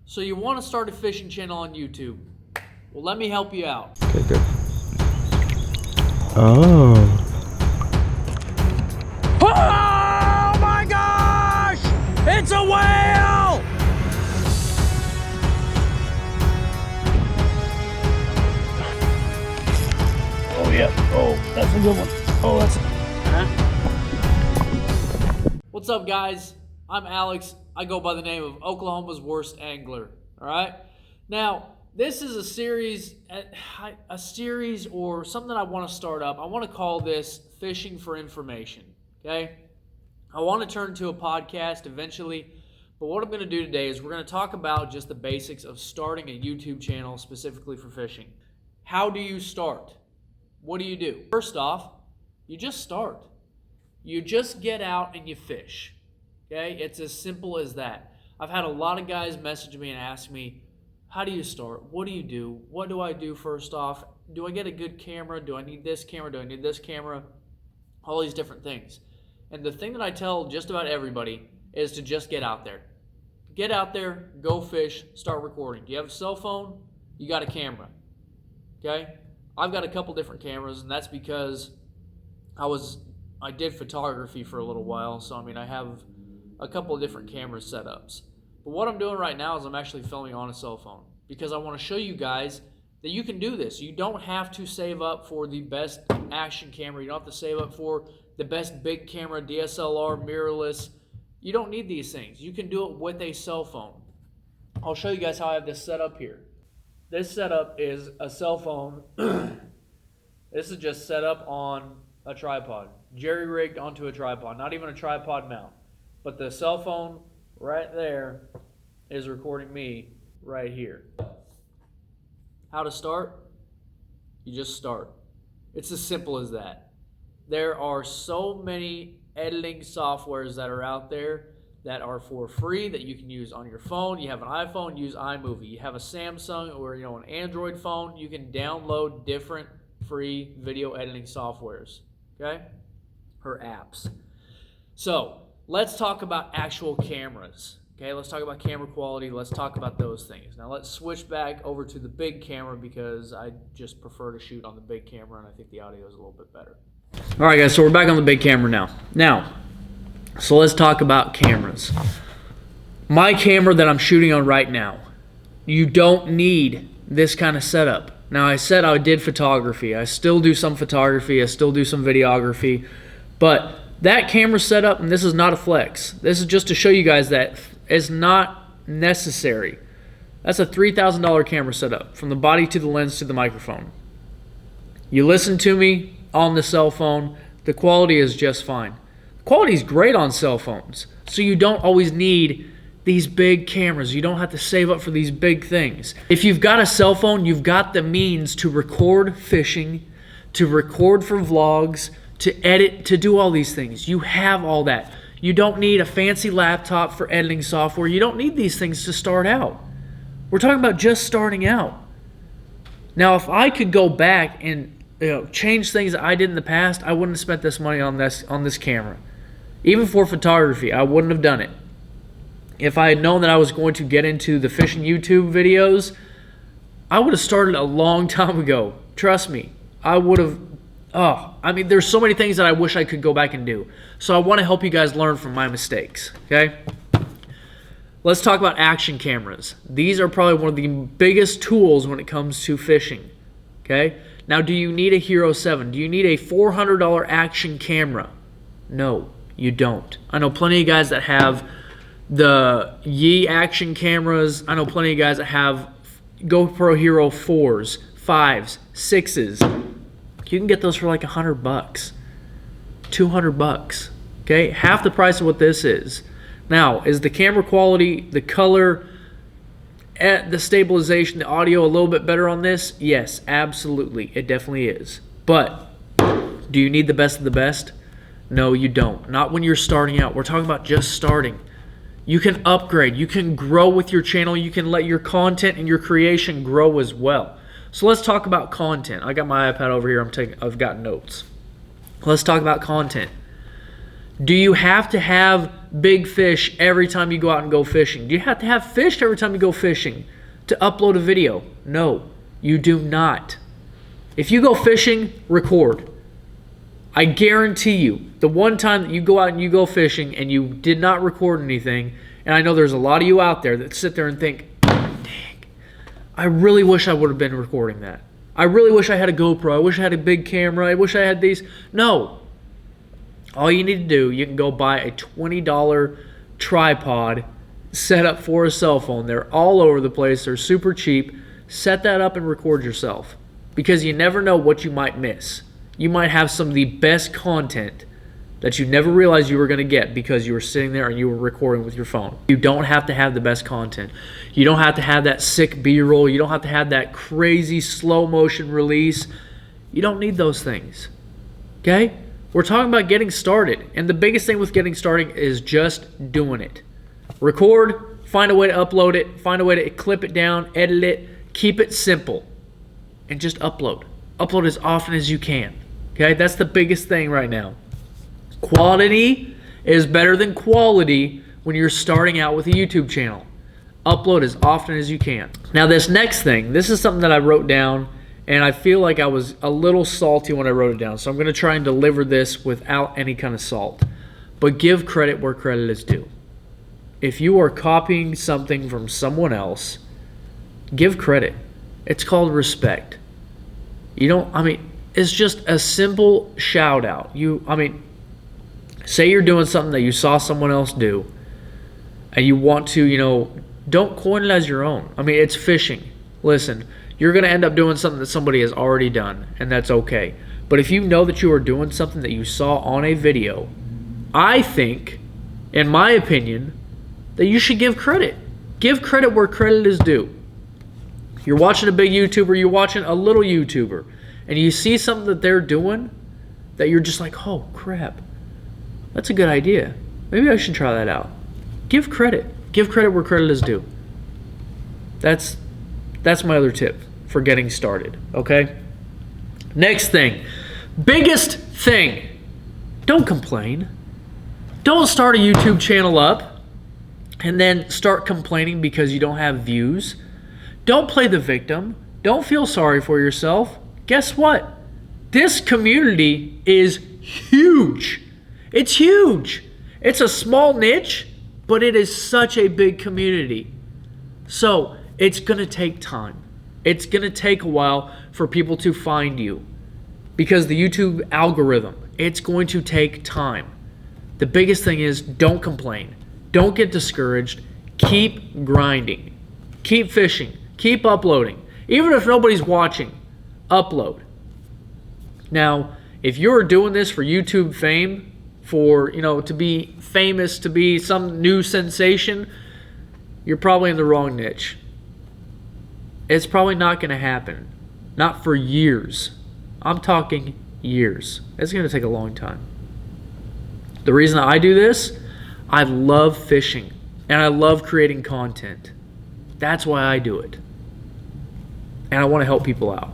So you want to start a fishing channel on YouTube. Well, let me help you out. Okay, good. Oh. Oh my gosh! It's a whale! Oh yeah. Oh, that's a good one. Oh, that's What's up, guys? I'm Alex. I go by the name of Oklahoma's Worst Angler. All right. Now, this is a series or something I want to start up. I want to call this Fishing for Information. Okay. I want to turn to a podcast eventually, but what I'm going to do today is we're going to talk about just the basics of starting a YouTube channel specifically for fishing. How do you start? What do you do? First off, you just start. You just get out and you fish. Okay? It's as simple as that. I've had a lot of guys message me and ask me, how do you start? What do you do? What do I do first off? Do I get a good camera? Do I need this camera? Do I need this camera? All these different things. And the thing that I tell just about everybody is to just get out there. Get out there, go fish, start recording. Do you have a cell phone? You got a camera. Okay? I've got a couple different cameras, and that's because I did photography for a little while, so I have a couple of different camera setups. But what I'm doing right now is I'm actually filming on a cell phone because I want to show you guys that you can do this. You don't have to save up for the best action camera. You don't have to save up for the best big camera, DSLR, mirrorless. You don't need these things. You can do it with a cell phone. I'll show you guys how I have this set up here. This setup is a cell phone. This is just set up on a tripod, jerry-rigged onto a tripod, not even a tripod mount. But the cell phone right there is recording me right here. How to start? You just start. It's as simple as that. There are so many editing softwares that are out there that are for free that you can use on your phone. You have an iPhone, use iMovie. You have a Samsung or an Android phone, you can download different free video editing softwares, okay? Or apps. So, let's talk about actual cameras. Okay, let's talk about camera quality. Let's talk about those things. Now let's switch back over to the big camera because I just prefer to shoot on the big camera and I think the audio is a little bit better. All right, guys, so we're back on the big camera now. So let's talk about cameras. My camera that I'm shooting on right now, you don't need this kind of setup. Now, I said I did photography. I still do some photography. I still do some videography. But that camera setup, and this is not a flex. This is just to show you guys that it's not necessary. That's a $3,000 camera setup, from the body to the lens to the microphone. You listen to me on the cell phone, the quality is just fine. The quality is great on cell phones, so you don't always need these big cameras. You don't have to save up for these big things. If you've got a cell phone, you've got the means to record fishing, to record for vlogs, to edit, to do all these things. You have all that. You don't need a fancy laptop for editing software. You don't need these things to start out. We're talking about just starting out. Now, if I could go back and change things that I did in the past, I wouldn't have spent this money on this camera. Even for photography, I wouldn't have done it. If I had known that I was going to get into the fishing YouTube videos, I would have started a long time ago. Trust me, I would have. There's so many things that I wish I could go back and do. So I want to help you guys learn from my mistakes, okay? Let's talk about action cameras. These are probably one of the biggest tools when it comes to fishing, okay? Now, do you need a Hero 7? Do you need a $400 action camera? No, you don't. I know plenty of guys that have the Yi action cameras. I know plenty of guys that have GoPro Hero 4s, 5s, 6s. You can get those for like $100, $200, okay? Half the price of what this is. Now, is the camera quality, the color, the stabilization, the audio a little bit better on this? Yes, absolutely. It definitely is. But do you need the best of the best? No, you don't. Not when you're starting out. We're talking about just starting. You can upgrade. You can grow with your channel. You can let your content and your creation grow as well. So let's talk about content. I got my iPad over here. I've got notes. Let's talk about content. Do you have to have big fish every time you go out and go fishing? Do you have to have fish every time you go fishing to upload a video? No, you do not. If you go fishing, record. I guarantee you, the one time that you go out and you go fishing and you did not record anything, and I know there's a lot of you out there that sit there and think, dang, I really wish I would have been recording that. I really wish I had a GoPro. I wish I had a big camera. I wish I had these. No. All you need to do, you can go buy a $20 tripod set up for a cell phone. They're all over the place. They're super cheap. Set that up and record yourself, because you never know what you might miss. You might have some of the best content that you never realized you were going to get because you were sitting there and you were recording with your phone. You don't have to have the best content. You don't have to have that sick B-roll. You don't have to have that crazy slow motion release. You don't need those things. Okay? We're talking about getting started. And the biggest thing with getting started is just doing it. Record, find a way to upload it, find a way to clip it down, edit it, keep it simple, and just upload. Upload as often as you can. Okay? That's the biggest thing right now. Quantity is better than quality when you're starting out with a YouTube channel. Upload as often as you can. Now this next thing, this is something that I wrote down, and I feel like I was a little salty when I wrote it down. So I'm going to try and deliver this without any kind of salt. But give credit where credit is due. If you are copying something from someone else, give credit. It's called respect. It's just a simple shout out. Say you're doing something that you saw someone else do, and you want to, don't coin it as your own. It's fishing. Listen, you're going to end up doing something that somebody has already done, and that's okay. But if you know that you are doing something that you saw on a video, I think, in my opinion, that you should give credit. Give credit where credit is due. You're watching a big YouTuber, you're watching a little YouTuber, and you see something that they're doing that you're just like, oh, crap. That's a good idea. Maybe I should try that out. Give credit. Give credit where credit is due. That's my other tip for getting started, okay? Next thing. Biggest thing. Don't complain. Don't start a YouTube channel up and then start complaining because you don't have views. Don't play the victim. Don't feel sorry for yourself. Guess what? This community is huge. It's huge. It's a small niche, but it is such a big community. So it's going to take time. It's going to take a while for people to find you, because the YouTube algorithm, it's going to take time. The biggest thing is don't complain. Don't get discouraged. Keep grinding. Keep fishing. Keep uploading. Even if nobody's watching, upload. Now, if you're doing this for YouTube fame, to be famous, to be some new sensation, you're probably in the wrong niche. It's probably not going to happen. Not for years. I'm talking years. It's going to take a long time. The reason I do this, I love fishing and I love creating content. That's why I do it. And I want to help people out.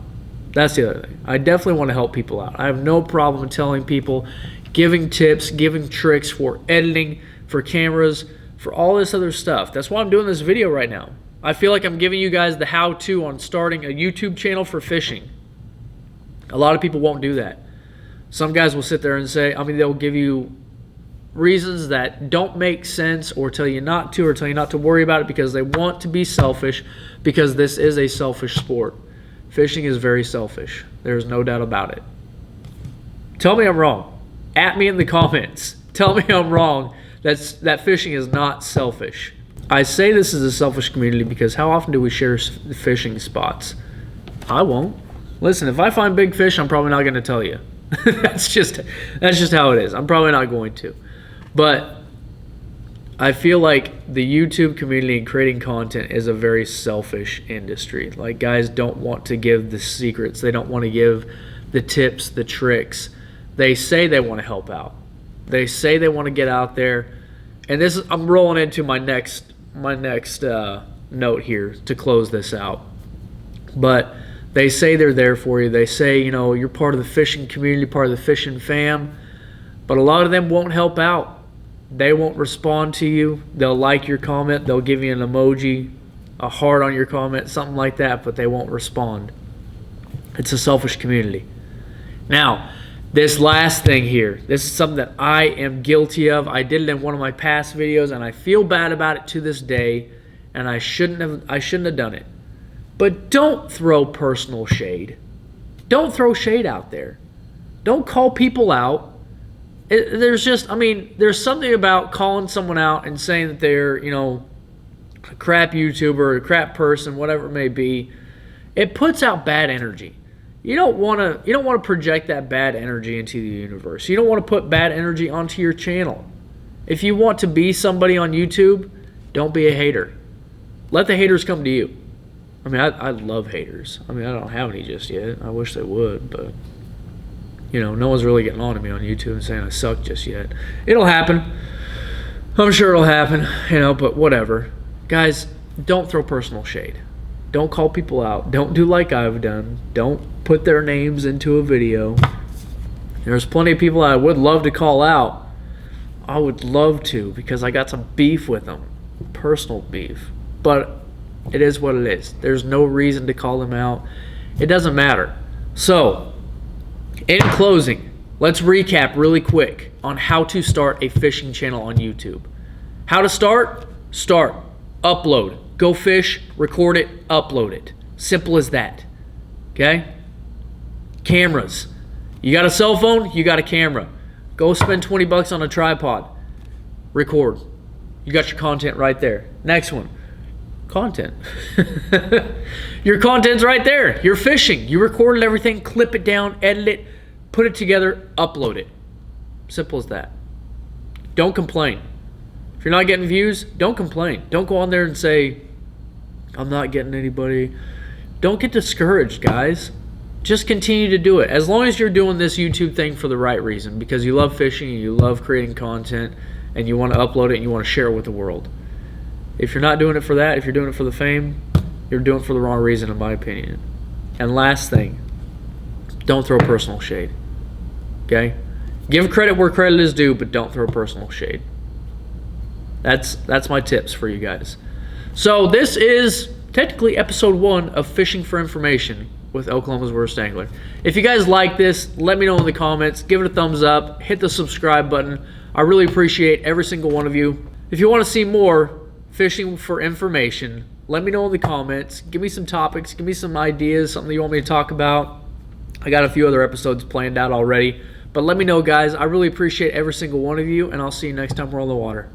That's the other thing. I definitely want to help people out. I have no problem telling people, giving tips, giving tricks for editing, for cameras, for all this other stuff. That's why I'm doing this video right now. I feel like I'm giving you guys the how-to on starting a YouTube channel for fishing. A lot of people won't do that. Some guys will sit there and say, they'll give you reasons that don't make sense, or tell you not to worry about it because they want to be selfish, because this is a selfish sport. Fishing is very selfish. There's no doubt about it. Tell me I'm wrong. At me in the comments. Tell me I'm wrong. That fishing is not selfish. I say this is a selfish community because how often do we share fishing spots? I won't. Listen, if I find big fish, I'm probably not going to tell you. That's just how it is. I'm probably not going to. But I feel like the YouTube community and creating content is a very selfish industry. Like, guys don't want to give the secrets. They don't want to give the tips, the tricks. They say they want to help out. They say they want to get out there. And I'm rolling into my next note here to close this out. But they say they're there for you. They say, you're part of the fishing community, part of the fishing fam. But a lot of them won't help out. They won't respond to you. They'll like your comment. They'll give you an emoji, a heart on your comment, something like that, but they won't respond. It's a selfish community. Now, this last thing here, this is something that I am guilty of. I did it in one of my past videos, and I feel bad about it to this day, and I shouldn't have done it. But don't throw personal shade. Don't throw shade out there. Don't call people out. There's something about calling someone out and saying that they're, a crap YouTuber or a crap person, whatever it may be. It puts out bad energy. You don't want to project that bad energy into the universe. You don't want to put bad energy onto your channel. If you want to be somebody on YouTube, don't be a hater. Let the haters come to you. I love haters. I don't have any just yet. I wish they would, but no one's really getting on to me on YouTube and saying I suck just yet. It'll happen. I'm sure it'll happen, but whatever. Guys, don't throw personal shade. Don't call people out. Don't do like I've done. Don't put their names into a video. There's plenty of people I would love to call out. I would love to, because I got some beef with them. Personal beef. But it is what it is. There's no reason to call them out. It doesn't matter. So, in closing, let's recap really quick on how to start a fishing channel on YouTube. How to start? Start. Upload. Go fish, record it, upload it. Simple as that. Okay? Cameras. You got a cell phone, you got a camera. Go spend 20 bucks on a tripod. Record. You got your content right there. Next one. Content. Your content's right there. You're fishing. You recorded everything, clip it down, edit it, put it together, upload it. Simple as that. Don't complain. If you're not getting views, don't complain. Don't go on there and say, I'm not getting anybody. Don't get discouraged, guys. Just continue to do it. As long as you're doing this YouTube thing for the right reason, because you love fishing and you love creating content and you want to upload it and you want to share it with the world. If you're not doing it for that, if you're doing it for the fame, you're doing it for the wrong reason, in my opinion. And last thing, don't throw personal shade. Okay? Give credit where credit is due, but don't throw personal shade. That's my tips for you guys. So this is technically episode 1 of Fishing for Information with Oklahoma's Worst Angler. If you guys like this, let me know in the comments. Give it a thumbs up. Hit the subscribe button. I really appreciate every single one of you. If you want to see more Fishing for Information, let me know in the comments. Give me some topics. Give me some ideas, something you want me to talk about. I got a few other episodes planned out already. But let me know, guys. I really appreciate every single one of you, and I'll see you next time we're on the water.